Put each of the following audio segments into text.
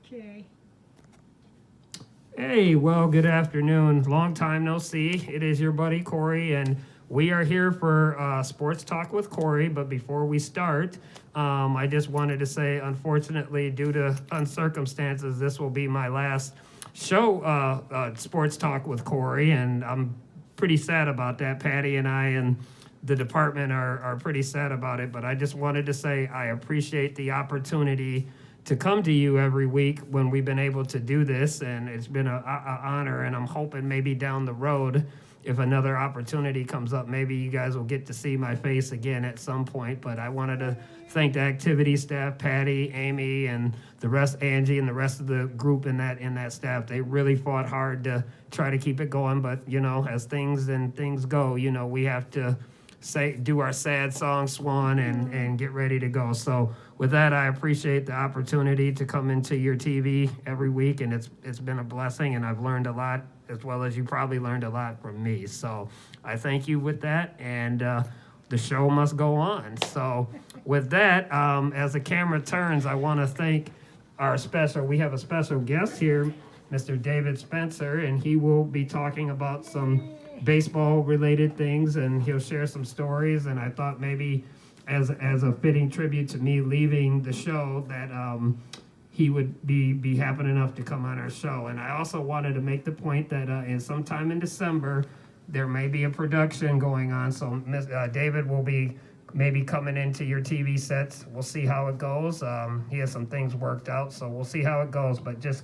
Okay. Hey, well, good afternoon. Long time no see. It is your buddy Corey, and we are here for Sports Talk with Corey. But before we start, I just wanted to say, unfortunately, due to uncircumstances, this will be my last show, Sports Talk with Corey, and I'm pretty sad about that. Patty and I and the department are pretty sad about it, but I just wanted to say I appreciate the opportunity to come to you every week when we've been able to do this, and it's been an honor, and I'm hoping maybe down the road, if another opportunity comes up, maybe you guys will get to see my face again at some point. But I wanted to thank the activity staff, Patty, Amy, and the rest, Angie, and the rest of the group in that staff. They really fought hard to try to keep it going, but as things go, we have to do our sad song Swan and get ready to go. So with that, I appreciate the opportunity to come into your TV every week, and it's been a blessing, and I've learned a lot, as well as you probably learned a lot from me. So I thank you with that, and the show must go on. So with that, as the camera turns, I want to thank we have a special guest here, Mr. David Spencer, and he will be talking about some baseball related things, and he'll share some stories. And I thought maybe as a fitting tribute to me leaving the show that he would be happy enough to come on our show. And I also wanted to make the point that in sometime in December there may be a production going on, so David will be maybe coming into your TV sets. We'll see how it goes. He has some things worked out, so we'll see how it goes. But just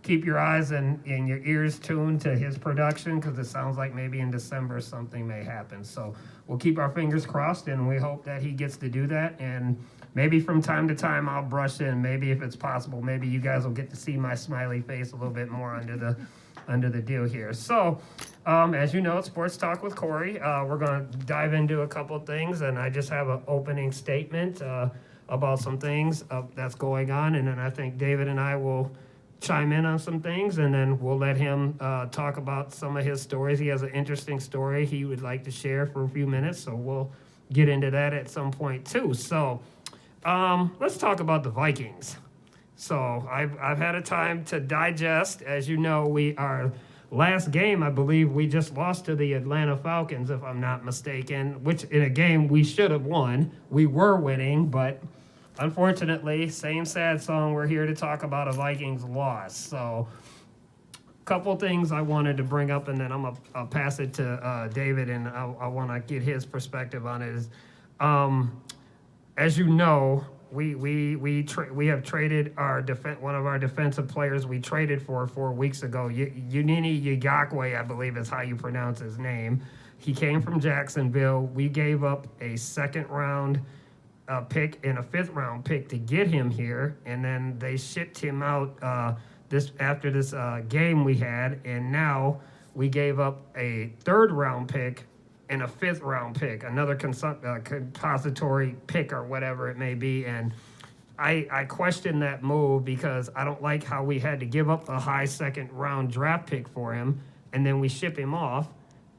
keep your eyes and your ears tuned to his production, because it sounds like maybe in December something may happen. So we'll keep our fingers crossed, and we hope that he gets to do that. And maybe from time to time I'll brush in. Maybe if it's possible, maybe you guys will get to see my smiley face a little bit more under the deal here. So, as you know, it's Sports Talk with Corey. We're going to dive into a couple of things, and I just have an opening statement about some things that's going on, and then I think David and I will chime in on some things, and then we'll let him talk about some of his stories. He has an interesting story he would like to share for a few minutes, so we'll get into that at some point too. So, let's talk about the Vikings. So I've had a time to digest. As you know, our last game, I believe we just lost to the Atlanta Falcons, if I'm not mistaken, which in a game we should have won. We were winning, but unfortunately, same sad song, we're here to talk about a Vikings loss. So a couple things I wanted to bring up, and then I'll pass it to David, and I want to get his perspective on it. As you know, we have traded one of our defensive players we traded for 4 weeks ago. Unini Yagakwe, I believe is how you pronounce his name. He came from Jacksonville. We gave up a second round pick and a fifth round pick to get him here, and then they shipped him out after this game we had, and now we gave up a third round pick and a fifth round pick, another compository pick or whatever it may be. And I question that move, because I don't like how we had to give up a high second round draft pick for him, and then we ship him off,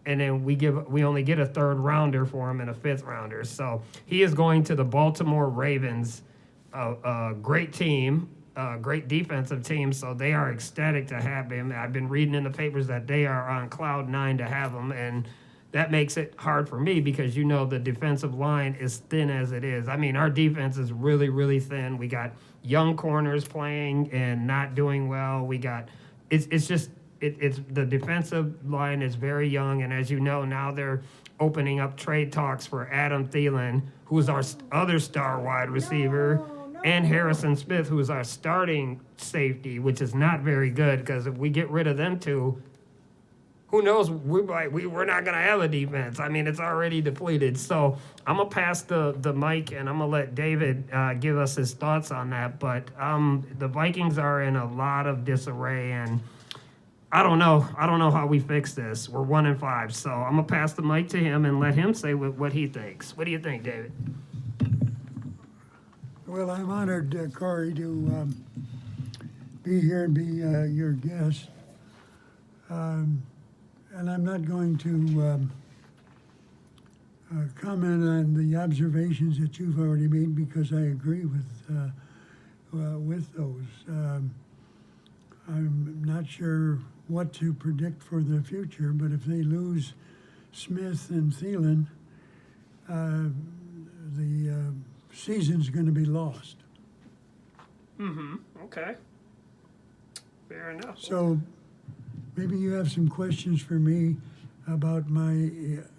and then we only get a third rounder for him and a fifth rounder. So he is going to the Baltimore Ravens, a great team, great defensive team. So they are ecstatic to have him. I've been reading in the papers that they are on cloud nine to have him, and that makes it hard for me, because the defensive line is thin as it is. I mean, our defense is really, really thin. We got young corners playing and not doing well. It's the defensive line is very young, and as you know, now they're opening up trade talks for Adam Thielen, who's our other star wide receiver, and Harrison Smith, who is our starting safety, which is not very good, because if we get rid of them two, who knows, we're not going to have a defense. I mean, it's already depleted. So I'm going to pass the mic, and I'm going to let David give us his thoughts on that. But the Vikings are in a lot of disarray, and I don't know how we fix this. We're 1-5. So I'm going to pass the mic to him and let him say what he thinks. What do you think, David? Well, I'm honored, Corey, to be here and be your guest. And I'm not going to comment on the observations that you've already made, because I agree with those. I'm not sure what to predict for the future, but if they lose Smith and Thielen, the season's going to be lost. Okay. Fair enough. So maybe you have some questions for me about my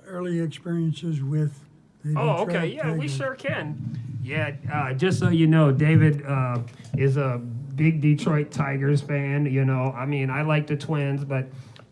early experiences with the Oh, Detroit okay. Yeah, we Tigers. sure can. Yeah, just so you know, David is a big Detroit Tigers fan. You know, I mean, I like the Twins, but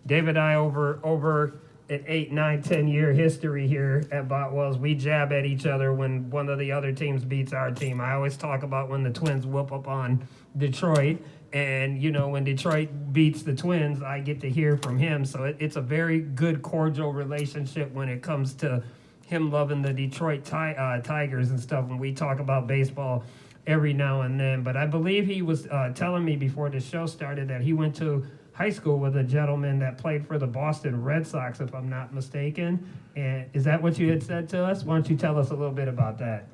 David and I over an 8, 9, 10 year history here at Botwell's, we jab at each other when one of the other teams beats our team. I always talk about when the Twins whoop up on Detroit. And, you know, when Detroit beats the Twins, I get to hear from him. So it's a very good, cordial relationship when it comes to him loving the Detroit Tigers and stuff when we talk about baseball every now and then. But I believe he was telling me before the show started that he went to high school with a gentleman that played for the Boston Red Sox, if I'm not mistaken. And is that what you had said to us? Why don't you tell us a little bit about that?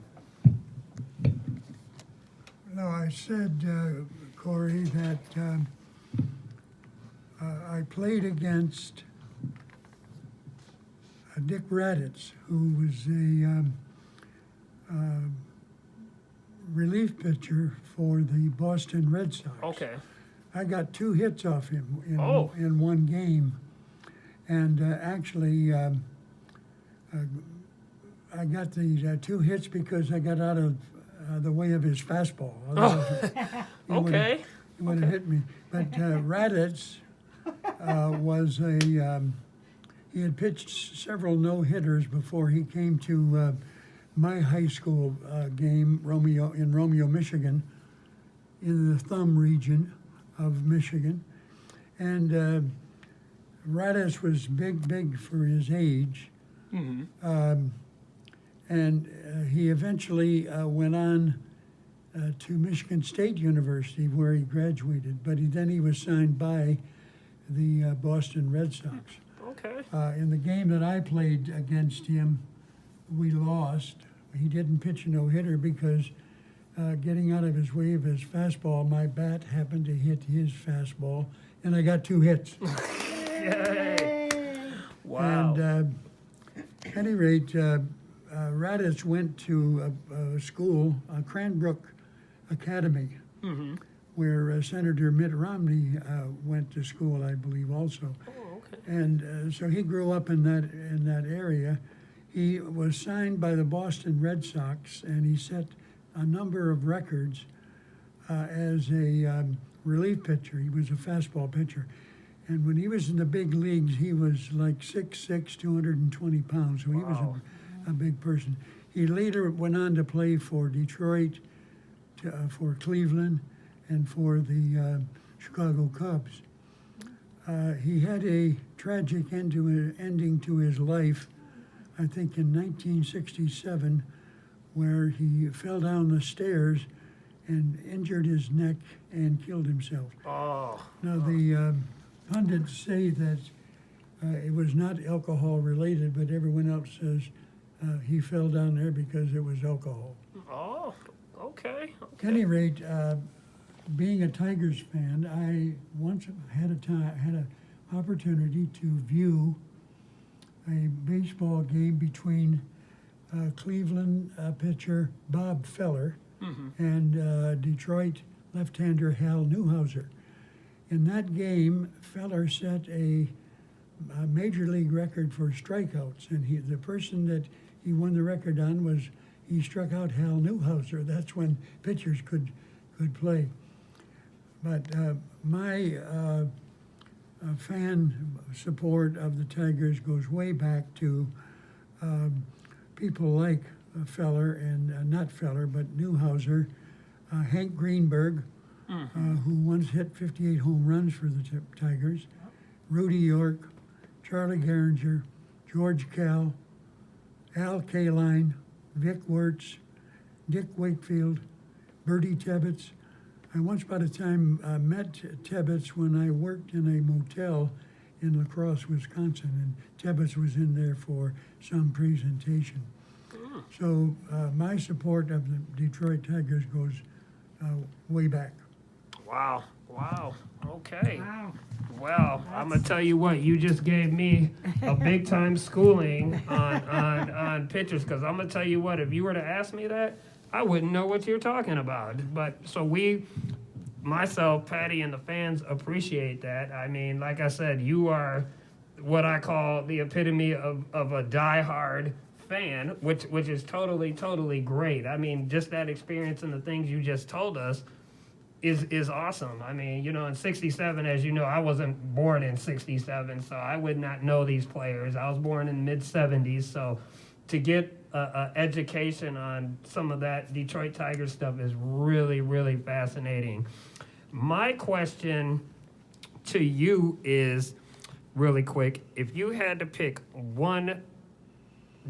No, I said, Corey, that I played against Dick Raditz, who was a relief pitcher for the Boston Red Sox. Okay. I got 2 hits off him Oh. in one game, and actually I got the 2 hits because I got out of the way of his fastball. Otherwise, Okay. he would have hit me. But Raditz was he had pitched several no-hitters before he came to my high school game, in Romeo, Michigan, in the Thumb region of Michigan. And Raditz was big for his age. And he eventually went on to Michigan State University, where he graduated. But then he was signed by the Boston Red Sox. Okay. In the game that I played against him, we lost. He didn't pitch a no-hitter because getting out of his way of his fastball, my bat happened to hit his fastball, and I got 2 hits. Yay. Wow. And at any rate, Raditz went to a school, Cranbrook Academy, where Senator Mitt Romney went to school, I believe, also. Oh, okay. And so he grew up in that area. He was signed by the Boston Red Sox, and he set a number of records as a relief pitcher. He was a fastball pitcher. And when he was in the big leagues, he was like 6'6", 220 pounds. So he was Wow. a big person. He later went on to play for Detroit, for Cleveland, and for the Chicago Cubs. He had a tragic ending to his life, I think in 1967, where he fell down the stairs and injured his neck and killed himself. Oh. Now, the pundits say that it was not alcohol related, but everyone else says he fell down there because it was alcohol. Oh. Okay. At any rate, being a Tigers fan, I once had an opportunity to view a baseball game between Cleveland pitcher Bob Feller and Detroit left-hander Hal Newhouser. In that game, Feller set a major league record for strikeouts, and the person that he won the record on was he struck out Hal Newhouser. That's when pitchers could play. But my fan support of the Tigers goes way back to people like Feller and not Feller, but Newhouser, Hank Greenberg, who once hit 58 home runs for the Tigers, Rudy York, Charlie Gehringer, George Kell, Al Kaline, Vic Wertz, Dick Wakefield, Bertie Tebbetts. I once upon a time met Tebbetts when I worked in a motel in La Crosse, Wisconsin, and Tebbetts was in there for some presentation. So my support of the Detroit Tigers goes way back. Wow. Wow. Okay. Wow. Well, I'm gonna tell you what. You just gave me a big time schooling on pitchers. Because I'm gonna tell you what. If you were to ask me that, I wouldn't know what you're talking about. But so myself, Patty, and the fans appreciate that. I mean, like I said, you are what I call the epitome of a diehard fan, which is totally great. I mean, just that experience and the things you just told us is awesome. I mean, you know, in '67, as you know, I wasn't born in '67, so I would not know these players. I was born in the mid '70s, so to get a education on some of that Detroit Tigers stuff is really fascinating. My question to you is really quick: if you had to pick one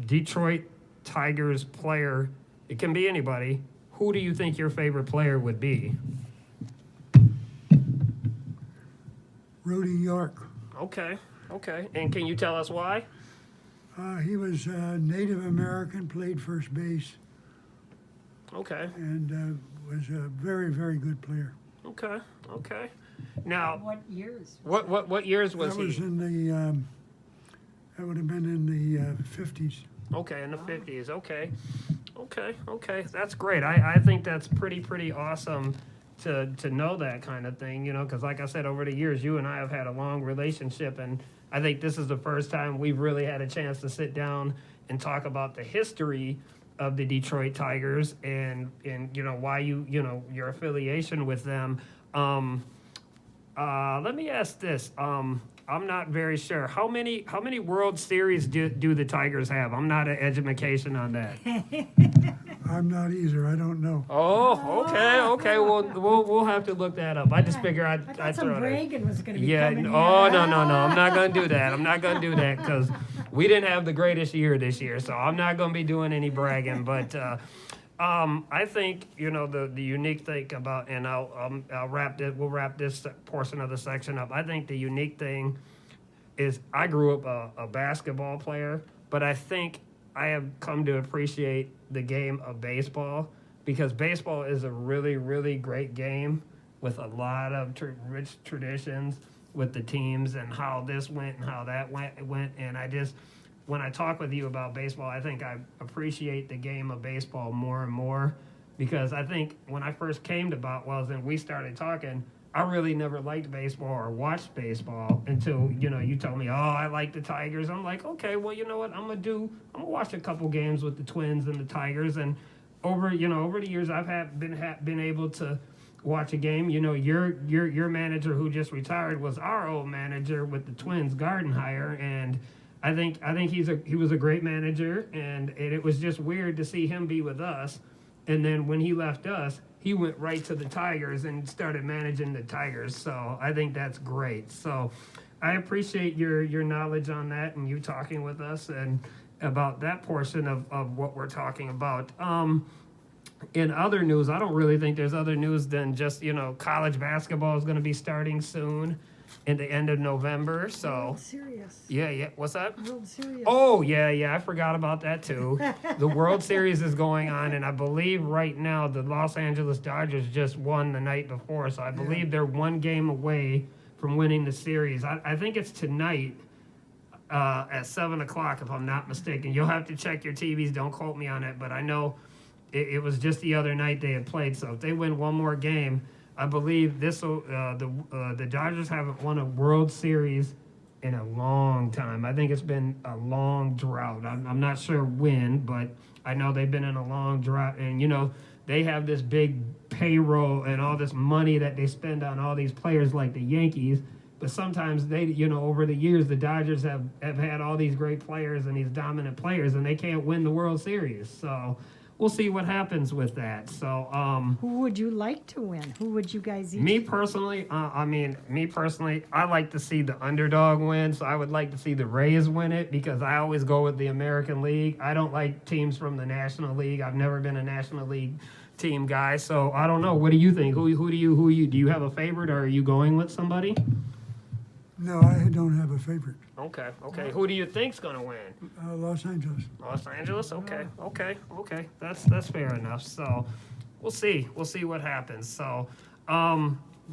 Detroit Tigers player, it can be anybody, who do you think your favorite player would be? Rudy York. Okay. And can you tell us why? He was Native American, played first base, Okay. and was a very good player. Okay. Now, What years? what years was That was he? in the, that would have been in the 50s. Okay, in the 50s. Okay. That's great. I think that's pretty awesome to know that kind of thing, you know, because like I said, over the years, you and I have had a long relationship, and I think this is the first time we've really had a chance to sit down and talk about the history of the Detroit Tigers and you know why you know your affiliation with them. Let me ask this. I'm not very sure. How many World Series do the Tigers have? I'm not an education on that. I'm not either. I don't know. Oh, okay. We'll have to look that up. I just figure I I'd thought some throw it. bragging was going to be Yeah. coming Oh here. no. I'm not gonna do that because we didn't have the greatest year this year, so I'm not gonna be doing any bragging. But I think you know the unique thing about, and I'll wrap this. We'll wrap this portion of the section up. I think the unique thing is I grew up a basketball player, but I think I have come to appreciate the game of baseball because baseball is a really great game with a lot of rich traditions with the teams and how this went and how that went. And when I talk with you about baseball, I think I appreciate the game of baseball more and more because I think when I first came to Boutwells and we started talking, I really never liked baseball or watched baseball until, you know, you told me, oh, I like the Tigers. I'm like, okay, well, you know what? I'm gonna watch a couple games with the Twins and the Tigers. And over the years, I've been able to watch a game. You know, your manager who just retired was our old manager with the Twins, Gardenhire, and I think he was a great manager, and it was just weird to see him be with us. And then when he left us, he went right to the Tigers and started managing the Tigers. So I think that's great. So I appreciate your knowledge on that and you talking with us and about that portion of what we're talking about. In other news, I don't really think there's other news than just, you know, college basketball is going to be starting soon in the end of November. So World Series. yeah. What's that? World Series. Oh, yeah, I forgot about that too. The World Series is going on, and I believe right now the Los Angeles Dodgers just won the night before, so I believe they're one game away from winning the series. I think it's tonight at 7 o'clock, if I'm not mistaken. You'll have to check your TVs. Don't quote me on it, but I know it was just the other night they had played, so if they win one more game, I believe the Dodgers haven't won a World Series in a long time. I think it's been a long drought. I'm not sure when, but I know they've been in a long drought. And, you know, they have this big payroll and all this money that they spend on all these players like the Yankees. But sometimes they, you know, over the years, the Dodgers have had all these great players and these dominant players, and they can't win the World Series. So we'll see what happens with that. So, Who would you like to win? Who would you guys each? me personally, I like to see the underdog win. So I would like to see the Rays win it because I always go with the American League. I don't like teams from the National League. I've never been a National League team guy. So I don't know. What do you think? Do you have a favorite, or are you going with somebody? No, I don't have a favorite. Okay. Who do you think's gonna win? Los Angeles. Los Angeles. Okay. That's fair enough. So we'll see what happens. So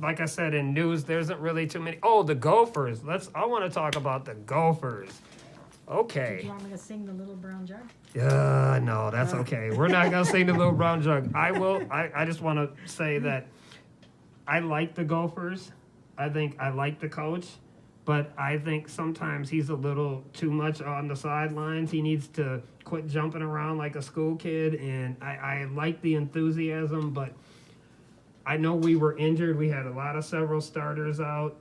like I said in news, there isn't really too many. Oh, the Gophers. I want to talk about the Gophers. Do Okay. you want me to sing the Little Brown Jug? No, that's okay. We're not gonna sing the Little Brown Jug. I just want to say that I like the Gophers. I think I like the coach, but I think sometimes he's a little too much on the sidelines. He needs to quit jumping around like a school kid. And I like the enthusiasm, but I know we were injured. We had several starters out,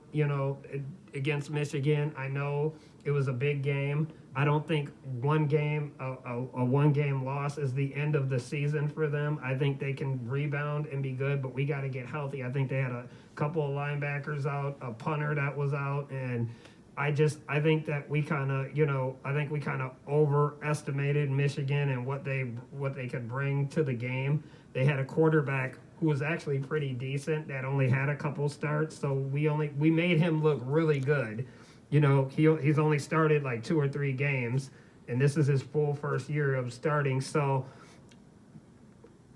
against Michigan. I know it was a big game. I don't think one game, a one-game loss is the end of the season for them. I think they can rebound and be good, but we got to get healthy. I think they had a couple of linebackers out, a punter that was out, and I think that we kind of overestimated Michigan and what they could bring to the game. They had a quarterback who was actually pretty decent that only had a couple starts, so we made him look really good. He's only started like 2 or 3 games, and this is his full first year of starting. So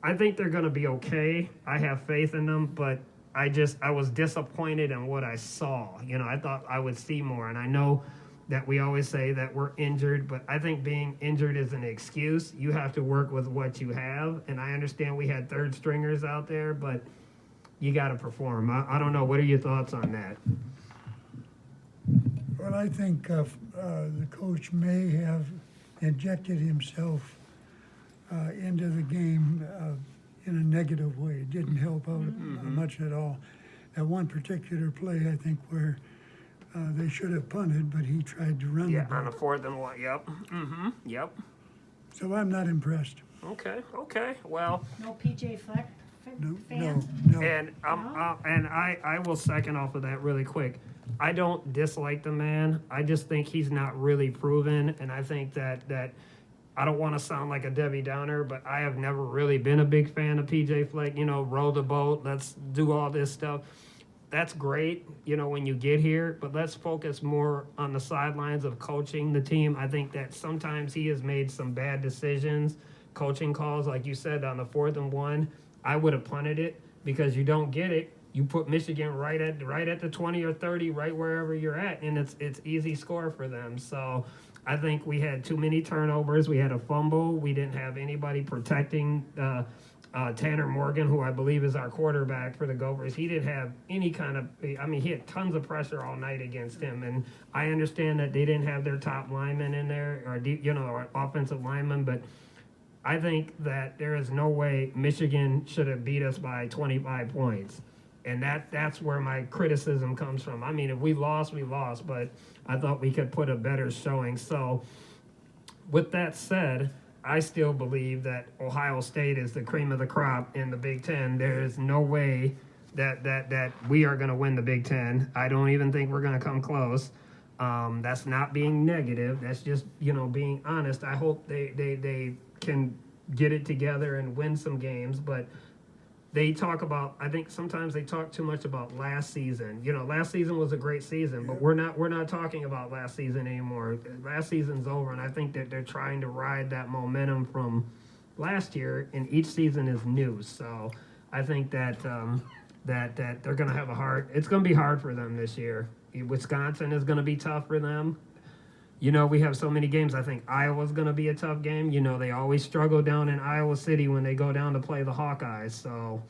I think they're going to be okay. I have faith in them, but I was disappointed in what I saw. I thought I would see more, and I know that we always say that we're injured, but I think being injured is an excuse. You have to work with what you have, and I understand we had third stringers out there, but you got to perform. I don't know. What are your thoughts on that? Well, I think the coach may have injected himself into the game in a negative way. It didn't help out much at all. At one particular play, I think, where they should have punted, but he tried to run the ball. On the 4th and 1. Yep. Yep. So I'm not impressed. Okay. Well, No PJ Fleck No, fan? no. and I will second off of that really quick. I don't dislike the man. I just think he's not really proven, and I think that I don't want to sound like a Debbie Downer, but I have never really been a big fan of PJ Fleck. Row the boat, let's do all this stuff. That's great, when you get here, but let's focus more on the sidelines of coaching the team. I think that sometimes he has made some bad decisions, coaching calls, like you said, on the 4th and 1. I would have punted it because you don't get it. You put Michigan right at the 20 or 30, right wherever you're at, and it's easy score for them. So I think we had too many turnovers. We had a fumble. We didn't have anybody protecting Tanner Morgan, who I believe is our quarterback for the Gophers. He didn't have any kind of – he had tons of pressure all night against him. And I understand that they didn't have their top lineman in there or offensive lineman, but I think that there is no way Michigan should have beat us by 25 points. And that's where my criticism comes from. If we lost, we lost, but I thought we could put a better showing. So with that said, I still believe that Ohio State is the cream of the crop in the Big Ten. There is no way that we are going to win the Big Ten. I don't even think we're going to come close. That's not being negative. That's just, being honest. I hope they can get it together and win some games, but they talk about, I think sometimes they talk too much about last season. Last season was a great season, but we're not talking about last season anymore. Last season's over, and I think that they're trying to ride that momentum from last year, and each season is new. So I think that that they're going to have it's going to be hard for them this year. Wisconsin is going to be tough for them. We have so many games. I think Iowa's going to be a tough game. They always struggle down in Iowa City when they go down to play the Hawkeyes. So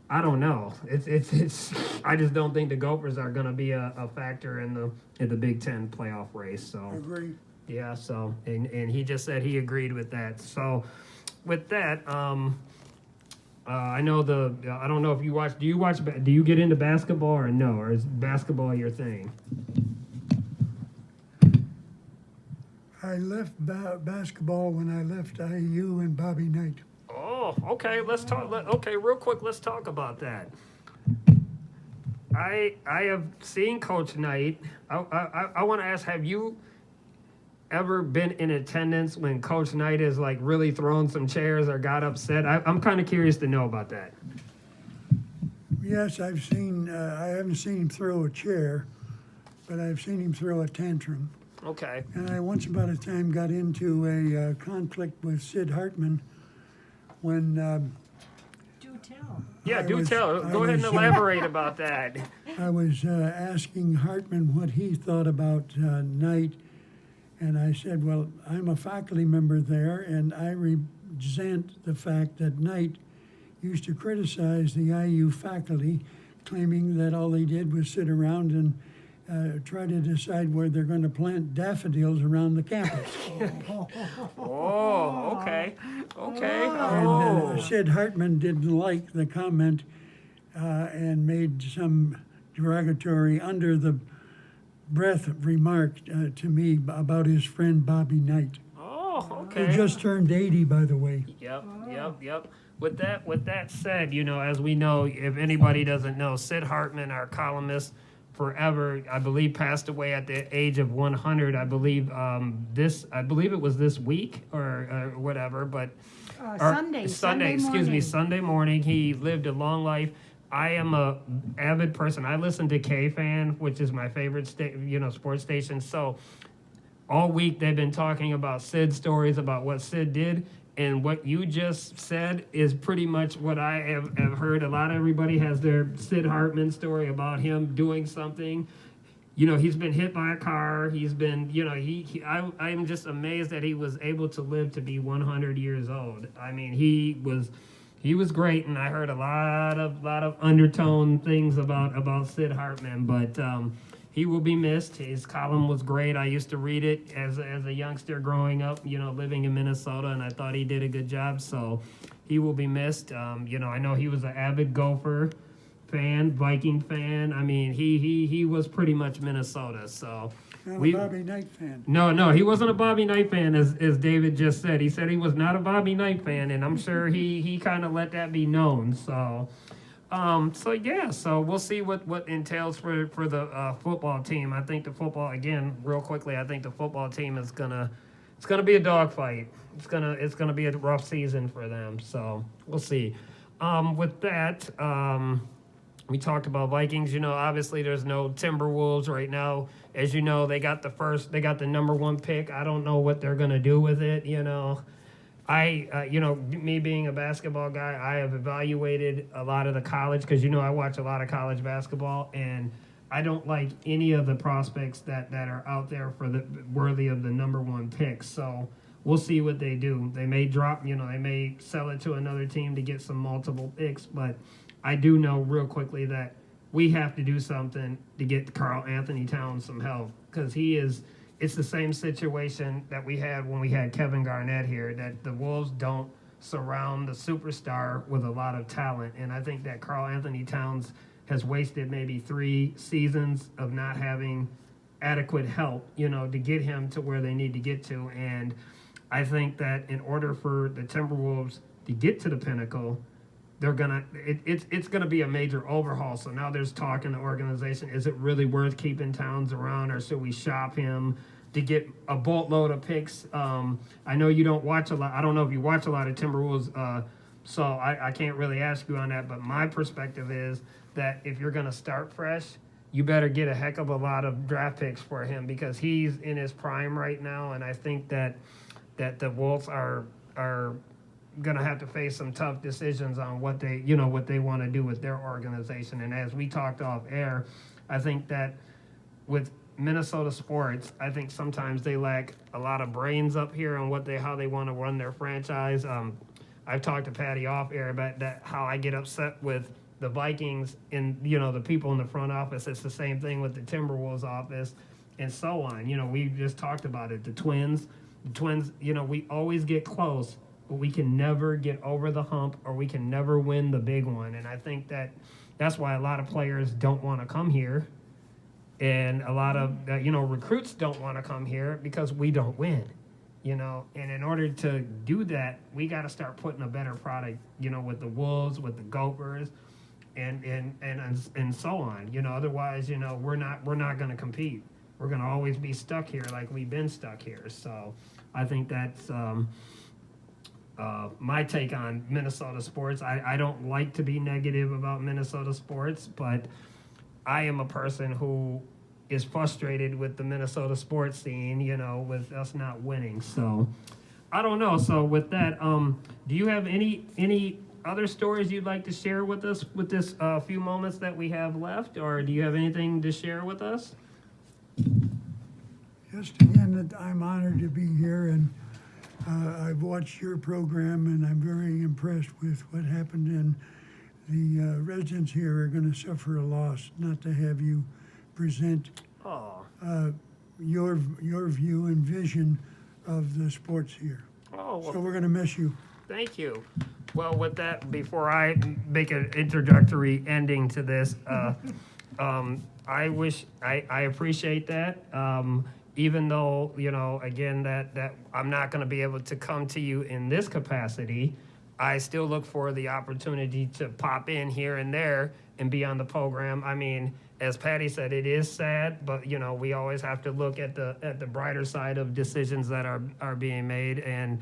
I don't know. It's. I just don't think the Gophers are going to be a factor in the Big Ten playoff race. So Agree. yeah. So and he just said he agreed with that. So with that, I know I don't know if you watch. Do you get into basketball or no? Or is basketball your thing? I left basketball when I left IU and Bobby Knight. Oh, okay. Let's talk. Okay, real quick. Let's talk about that. I have seen Coach Knight. I want to ask: have you ever been in attendance when Coach Knight is like really throwing some chairs or got upset? I'm kind of curious to know about that. Yes, I've seen. I haven't seen him throw a chair, but I've seen him throw a tantrum. Okay. And I once upon a time got into a conflict with Sid Hartman when Do tell. Yeah, I do was- tell. I Go ahead and was, elaborate about that. I was asking Hartman what he thought about Knight, and I said, well, I'm a faculty member there, and I resent the fact that Knight used to criticize the IU faculty, claiming that all they did was sit around and try to decide where they're going to plant daffodils around the campus. Oh, okay. Okay. And Oh. Sid Hartman didn't like the comment and made some derogatory, under the breath remark to me about his friend Bobby Knight, Oh, who okay. just turned 80, by the way. Yep. With that said, as we know, if anybody doesn't know, Sid Hartman, our columnist, forever, I believe, passed away at the age of 100. I believe I believe it was this week or whatever, but or Sunday excuse me, morning. Sunday morning. He lived a long life. I am a avid person. I listen to K-Fan, which is my favorite sports station. So all week they've been talking about Sid stories, about what Sid did. And what you just said is pretty much what I have heard. A lot of everybody has their Sid Hartman story about him doing something. He's been hit by a car. He's been, I am just amazed that he was able to live to be 100 years old. I mean, he was great, and I heard a lot of undertone things about Sid Hartman, but he will be missed. His column was great. I used to read it as a youngster growing up, living in Minnesota, and I thought he did a good job. So he will be missed. I know he was an avid Gopher fan, Viking fan. I mean, he was pretty much Minnesota. So I'm a Bobby Knight fan. no, he wasn't a Bobby Knight fan, as David just said. He said he was not a Bobby Knight fan, and I'm sure he kind of let that be known. So we'll see what entails for the football team. I think the football, again, real quickly, I think the football team is gonna be a dogfight. It's gonna be a rough season for them. So we'll see. With that, we talked about Vikings. Obviously there's no Timberwolves right now. As you know, they got the number one pick. I don't know what they're gonna do with it. Me being a basketball guy, I have evaluated a lot of the college, because I watch a lot of college basketball, and I don't like any of the prospects that are out there for the worthy of the number one pick. So we'll see what they do. They may drop, they may sell it to another team to get some multiple picks, but I do know real quickly that we have to do something to get Karl Anthony Towns some help, because it's the same situation that we had when we had Kevin Garnett here, that the Wolves don't surround the superstar with a lot of talent. And I think that Karl Anthony Towns has wasted maybe 3 seasons of not having adequate help, to get him to where they need to get to. And I think that in order for the Timberwolves to get to the pinnacle, it's gonna be a major overhaul. So now there's talk in the organization: is it really worth keeping Towns around, or should we shop him to get a boatload of picks? I know you don't watch a lot. I don't know if you watch a lot of Timberwolves, so I can't really ask you on that. But my perspective is that if you're gonna start fresh, you better get a heck of a lot of draft picks for him, because he's in his prime right now, and I think that the Wolves are gonna have to face some tough decisions on what they want to do with their organization. And as we talked off air, I think that with Minnesota sports, I think sometimes they lack a lot of brains up here on how they want to run their franchise. I've talked to Patty off air about that, how I get upset with the Vikings and the people in the front office. It's the same thing with the Timberwolves office, and so on. We just talked about it. The Twins, we always get close, but we can never get over the hump, or we can never win the big one. And I think that's why a lot of players don't want to come here, and a lot of recruits don't want to come here, because we don't win. And in order to do that, we got to start putting a better product, with the Wolves, with the Gophers, and so on. Otherwise, we're not going to compete. We're going to always be stuck here like we've been stuck here. So I think that's my take on Minnesota sports. I don't like to be negative about Minnesota sports, but I am a person who is frustrated with the Minnesota sports scene, with us not winning. So I don't know. So with that, do you have any other stories you'd like to share with us with this few moments that we have left, or do you have anything to share with us? Just again, that I'm honored to be here, and I've watched your program, and I'm very impressed with what happened. And the residents here are going to suffer a loss not to have you present Oh, your view and vision of the sports here. oh, So well, we're going to miss you. thank you. Well, with that, before I make an introductory ending to this, I appreciate that. Even though, you know, again, that I'm not going to be able to come to you in this capacity, I still look for the opportunity to pop in here and there and be on the program. I mean, as Patty said, it is sad, but you know, we always have to look at the brighter side of decisions that are being made, and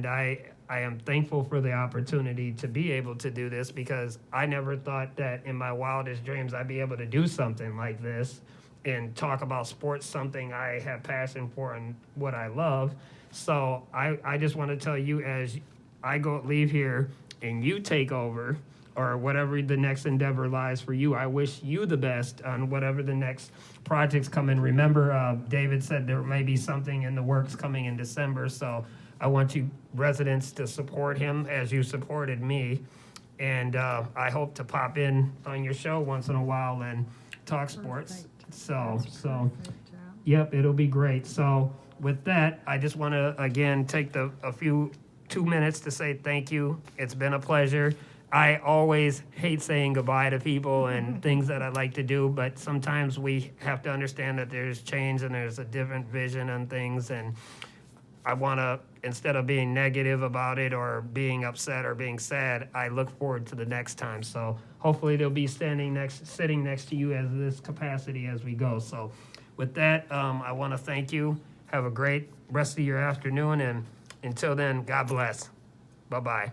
I am thankful for the opportunity to be able to do this, because I never thought that in my wildest dreams I'd be able to do something like this and talk about sports, something I have passion for and what I love. So I just want to tell you, as I leave here and you take over, or whatever the next endeavor lies for you, I wish you the best on whatever the next projects come in. Remember, David said there may be something in the works coming in December, so I want you residents to support him as you supported me. And I hope to pop in on your show once in a while and talk sports. Perfect. So, That's perfect, yeah. yep, it'll be great. So with that, I just want to again take 2 minutes to say thank you. It's been a pleasure. I always hate saying goodbye to people and things that I like to do, but sometimes we have to understand that there's change and there's a different vision on things, and I want to, instead of being negative about it or being upset or being sad, I look forward to the next time. So hopefully they'll be sitting next to you as this capacity as we go. So with that, I want to thank you. Have a great rest of your afternoon, and until then, God bless. Bye-bye.